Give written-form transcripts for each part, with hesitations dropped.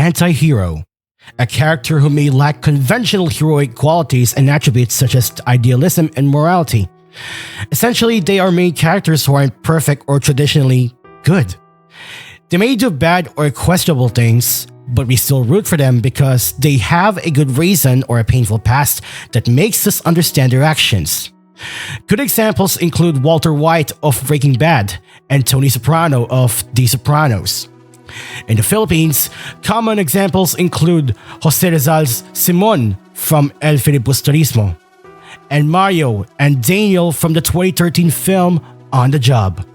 anti-hero, a character who may lack conventional heroic qualities and attributes such as idealism and morality. Essentially, they are main characters who aren't perfect or traditionally good. They may do bad or questionable things, but we still root for them because they have a good reason or a painful past that makes us understand their actions. Good examples include Walter White of Breaking Bad and Tony Soprano of The Sopranos. In the Philippines, common examples include Jose Rizal's Simon from El Filibusterismo, and Mario and Daniel from the 2013 film On the Job.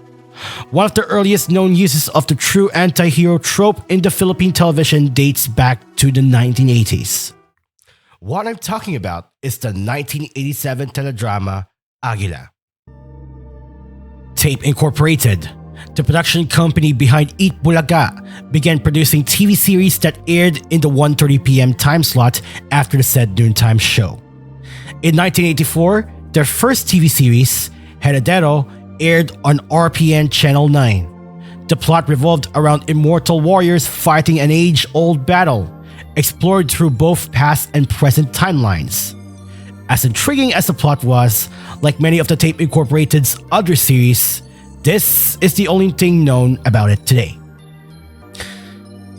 One of the earliest known uses of the true anti-hero trope in the Philippine television dates back to the 1980s. What I'm talking about is the 1987 teledrama AGILA. Tape Incorporated, the production company behind Eat Bulaga, began producing TV series that aired in the 1:30 p.m. time slot after the said noontime show. In 1984, their first TV series, Heredero, aired on RPN Channel 9. The plot revolved around immortal warriors fighting an age-old battle, explored through both past and present timelines. As intriguing as the plot was, like many of the Tape Incorporated's other series, this is the only thing known about it today.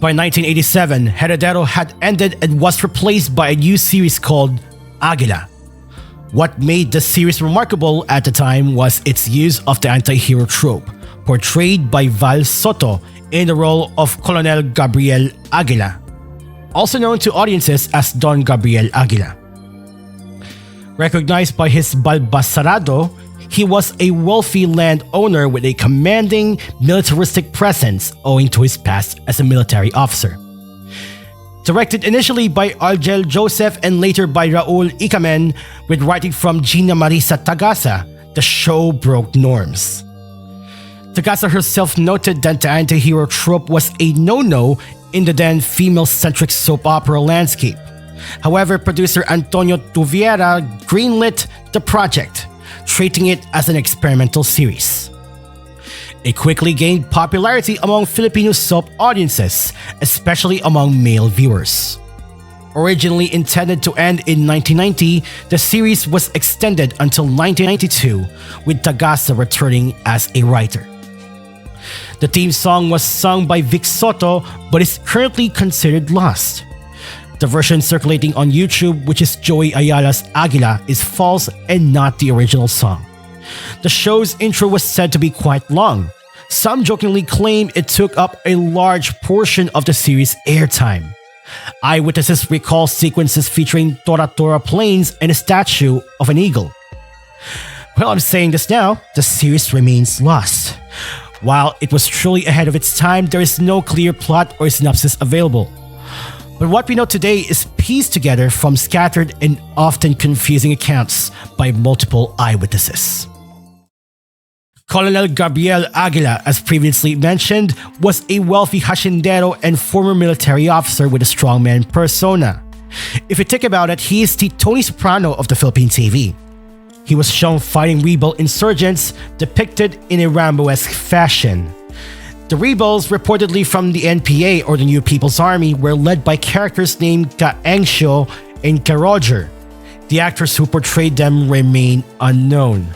By 1987, Heredero had ended and was replaced by a new series called AGILA. What made the series remarkable at the time was its use of the anti-hero trope, portrayed by Val Soto in the role of Colonel Gabriel Aguila, also known to audiences as Don Gabriel Aguila. Recognized by his Balbasarado, he was a wealthy landowner with a commanding militaristic presence owing to his past as a military officer. Directed initially by Argel Joseph and later by Raul Icamen, with writing from Gina Marisa Tagasa, the show broke norms. Tagasa herself noted that the anti-hero trope was a no-no in the then female-centric soap opera landscape. However, producer Antonio Tuviera greenlit the project, treating it as an experimental series. It quickly gained popularity among Filipino soap audiences, especially among male viewers. Originally intended to end in 1990, the series was extended until 1992, with Tagasa returning as a writer. The theme song was sung by Vic Soto, but is currently considered lost. The version circulating on YouTube, which is Joey Ayala's Agila, is false and not the original song. The show's intro was said to be quite long. Some jokingly claim it took up a large portion of the series' airtime. Eyewitnesses recall sequences featuring Tora Tora planes and a statue of an eagle. Well, I'm saying this now, the series remains lost. While it was truly ahead of its time, there is no clear plot or synopsis available. But what we know today is pieced together from scattered and often confusing accounts by multiple eyewitnesses. Colonel Gabriel Aguila, as previously mentioned, was a wealthy hacendero and former military officer with a strongman persona. If you think about it, he is the Tony Soprano of the Philippine TV. He was shown fighting rebel insurgents, depicted in a Rambo-esque fashion. The rebels, reportedly from the NPA or the New People's Army, were led by characters named Ka Engsho and Ka Roger. The actors who portrayed them remain unknown.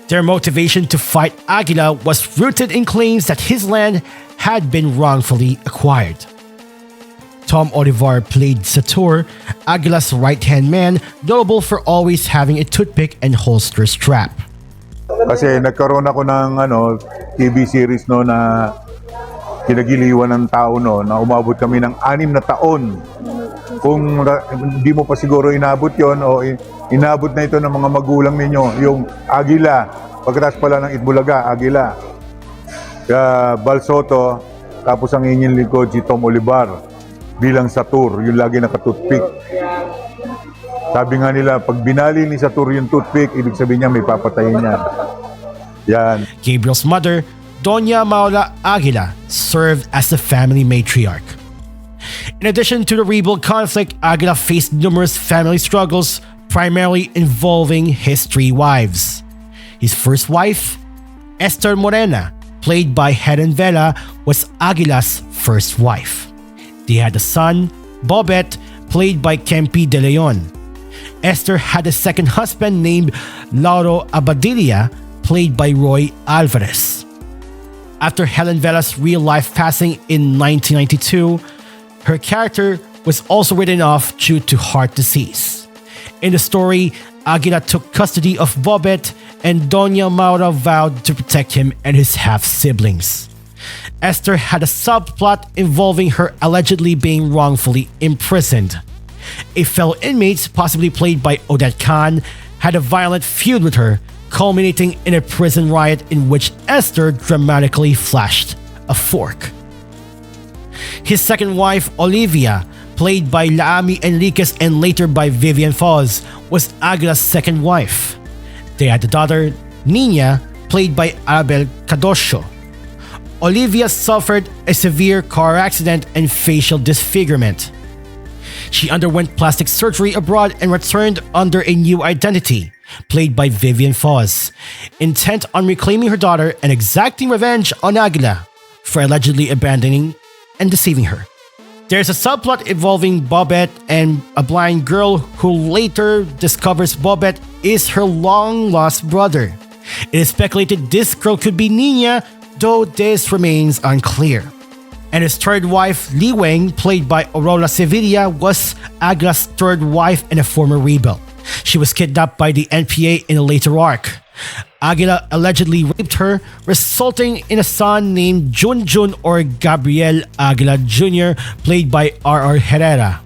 Their motivation to fight Aguila was rooted in claims that his land had been wrongfully acquired. Tom Olivar played Sator, Aguila's right-hand man, notable for always having a toothpick and holster strap. Kasi nagkaroon ako ng TV series na kinagiliwan ng tao na umabot kami ng 6 na taon. Kung hindi mo pa siguro inabot yon o inabot na ito ng mga magulang ninyo, yung Agila, pagkatapos pala ng Itbulaga, Agila. Val Soto, tapos ang inyong likod si Tom Olivar bilang Satur, yung lagi naka-toothpick. Sabi nga nila, pag binali ni Satur yung toothpick, ibig sabihin niya may papatayin niya. Yan. Gabriel's mother, Doña Maula Aguila, served as the family matriarch. In addition to the rebel conflict, Aguila faced numerous family struggles, primarily involving his 3 wives. His first wife, Esther Morena, played by Helen Vela, was Aguila's first wife. They had a son, Bobet, played by Kempi De Leon. Esther had a second husband named Lauro Abadilla, played by Roy Alvarez. After Helen Vela's real-life passing in 1992, her character was also written off due to heart disease. In the story, Aguila took custody of Bobet and Doña Maura vowed to protect him and his half-siblings. Esther had a subplot involving her allegedly being wrongfully imprisoned. A fellow inmate, possibly played by Odette Khan, had a violent feud with her, culminating in a prison riot in which Esther dramatically flashed a fork. His second wife, Olivia, played by Laami Enriquez and later by Vivian Foz, was Aguila's second wife. They had a daughter, Nina, played by Abel Cadosio. Olivia suffered a severe car accident and facial disfigurement. She underwent plastic surgery abroad and returned under a new identity, played by Vivian Foz, intent on reclaiming her daughter and exacting revenge on Aguila for allegedly abandoning and deceiving her. There's a subplot involving Bobet and a blind girl who later discovers Bobet is her long-lost brother. It is speculated this girl could be Nina, though this remains unclear. And his third wife, Li Weng, played by Aurora Sevilla, was Aguila's third wife and a former rebel. She was kidnapped by the NPA in a later arc. Aguila allegedly raped her, resulting in a son named Junjun or Gabriel Aguila Jr., played by R.R. Herrera.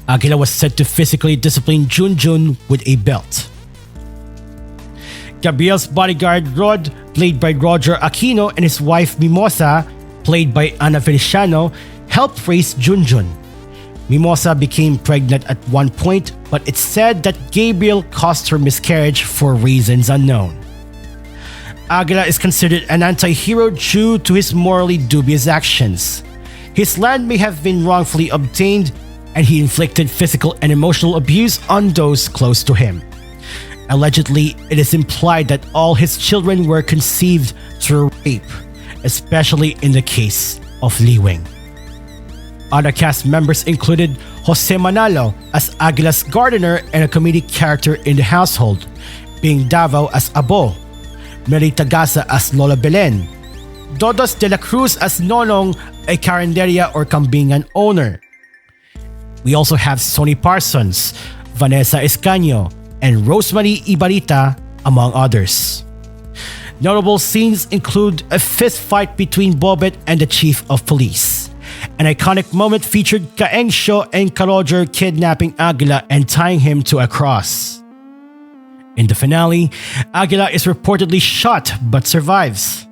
Aguila was said to physically discipline Junjun with a belt. Gabriel's bodyguard Rod, played by Roger Aquino, and his wife Mimosa, played by Ana Feliciano, helped raise Junjun. Mimosa became pregnant at one point, but it's said that Gabriel caused her miscarriage for reasons unknown. Aguila is considered an anti-hero due to his morally dubious actions. His land may have been wrongfully obtained, and he inflicted physical and emotional abuse on those close to him. Allegedly, it is implied that all his children were conceived through rape, especially in the case of Li Weng. Other cast members included Jose Manalo as Aguila's gardener and a comedic character in the household, Bing Davao as Abo, Mary Tagasa as Lola Belen, Dodos de la Cruz as Nonong, a carinderia or kambingan owner. We also have Sony Parsons, Vanessa Escaño, and Rosemary Ibarita, among others. Notable scenes include a fist fight between Bobet and the chief of police. An iconic moment featured Kaengsho and Karoger kidnapping Aguila and tying him to a cross. In the finale, Aguila is reportedly shot but survives.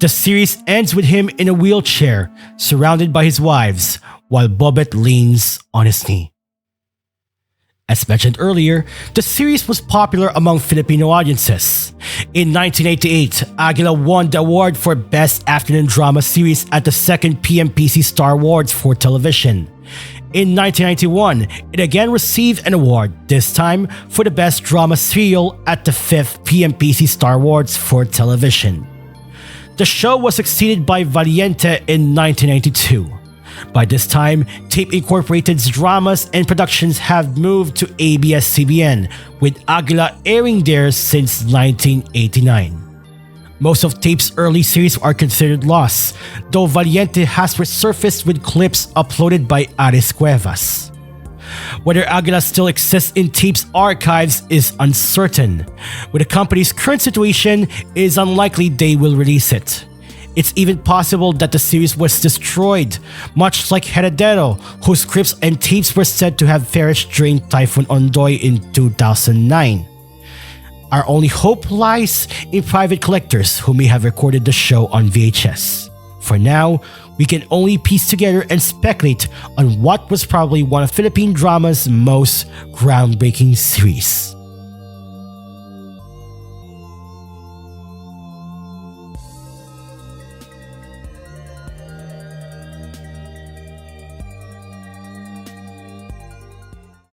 The series ends with him in a wheelchair, surrounded by his wives, while Bobet leans on his knee. As mentioned earlier, the series was popular among Filipino audiences. In 1988, Aguila won the award for Best Afternoon Drama Series at the 2nd PMPC Star Awards for television. In 1991, it again received an award, this time for the Best Drama Serial at the 5th PMPC Star Awards for television. The show was succeeded by Valiente in 1992. By this time, Tape Incorporated's dramas and productions have moved to ABS-CBN, with Aguila airing there since 1989. Most of Tape's early series are considered lost, though Valiente has resurfaced with clips uploaded by Ares Cuevas. Whether Aguila still exists in Tape's archives is uncertain. With the company's current situation, it is unlikely they will release it. It's even possible that the series was destroyed, much like Heredero, whose scripts and tapes were said to have perished during Typhoon Ondoy in 2009. Our only hope lies in private collectors who may have recorded the show on VHS. For now, we can only piece together and speculate on what was probably one of Philippine drama's most groundbreaking series.